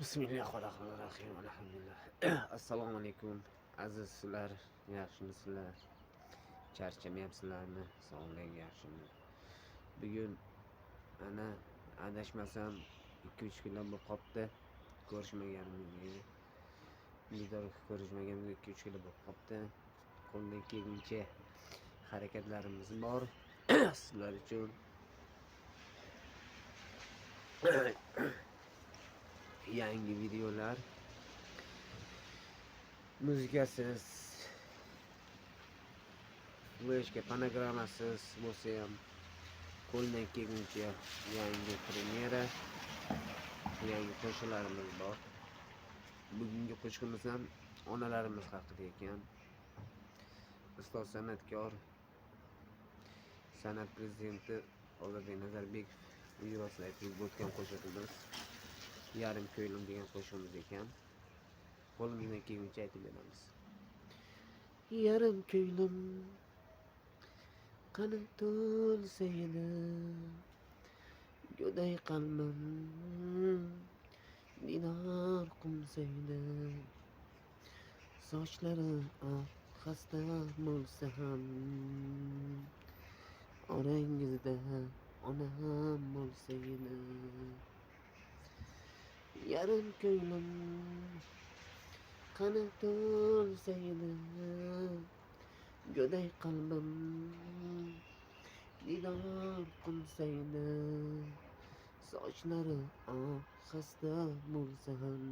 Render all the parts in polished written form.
Bismillahirrohmanirrohim. Alhamdulillah. Assalomu alaykum azizlar. Yaxshimisizlar? Charchamayapsizlarmi? Sog'lik yaxshimi? Bugun ana adashmasam 2-3 kundan bo'lib qopti. Ko'rishmaganimizga. Diydor ko'rishmaganimizga 2-3 kun bo'lib qopti. Qo'ldan kelguncha harakatlarimiz bor sizlar uchun. Yangi videolar, muzikasiz, fleshka, fonogramasiz bo'lsa ham qo'ldan kelguncha yangi premyera, yangi qo'shiqlarimiz bor. Bugungi qo'shiqimiz ham onalarimiz haqida ekan. Ustoz san'atkor, san'at prezidenti Ozodbek Nazarbekov buyurtmasi aytib o'tgan qo'shiqimiz Yarim ko'nglim degan qo'shig'imiz ekan. Qo'limizdan kelguncha aytib beramiz. Yarim ko'nglim qani to'lsa edi, go'day qalbim dinar qumsa edi. Sochlari xasta bo'lsa ham, orangizda onam bo'lsa edi. Yarim ko'nglim qani to'lsa edi, go'day qalbim didor qilsa edi. Sochlari xasta bo'lsa ham,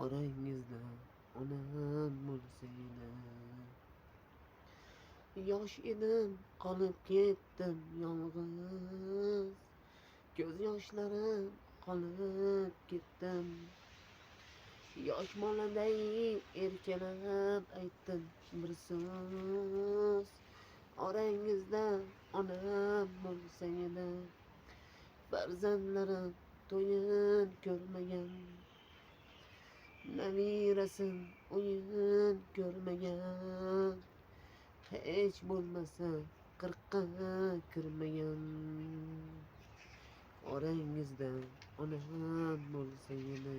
orangizda onam bo'lsa edi. Yosh edim, qolib ketdim yolg'iz, ko'z yoshlarim qolib ketdim. Yosh boladay erkalab aytdim bir so'z, orangizda onam bo'lsa edi. Farzandlarim to'yin ko'rmagan, nabirasin o'yin ko'rmagan, hech bo'lmasa 40 ga kirmagan. Orangizda onam bo'lsa edi.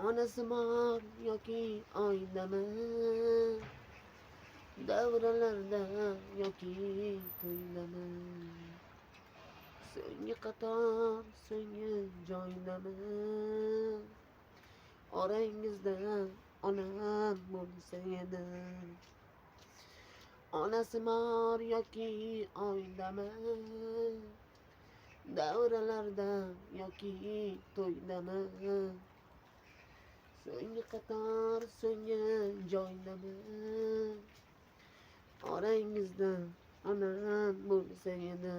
Onasi bor yoki oydami, davralarda yoki to'ydami, so'nggi qator so'nggi joydami, orangizda onam bo'lsa edi. Onasi bor yoki oydami, davralarda yoki to'ydami, so'nggi qator so'nggi joydami, orangizda onam bo'lsa edi.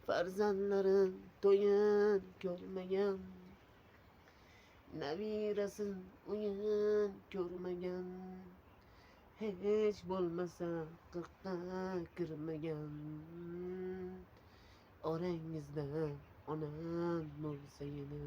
Farzandlarim to'yin ko'rmagan, nabirasin o'yin ko'rmagan, hech bo'lmasa 40 ga kirmagan. Orangizda onam bo'lsa edi.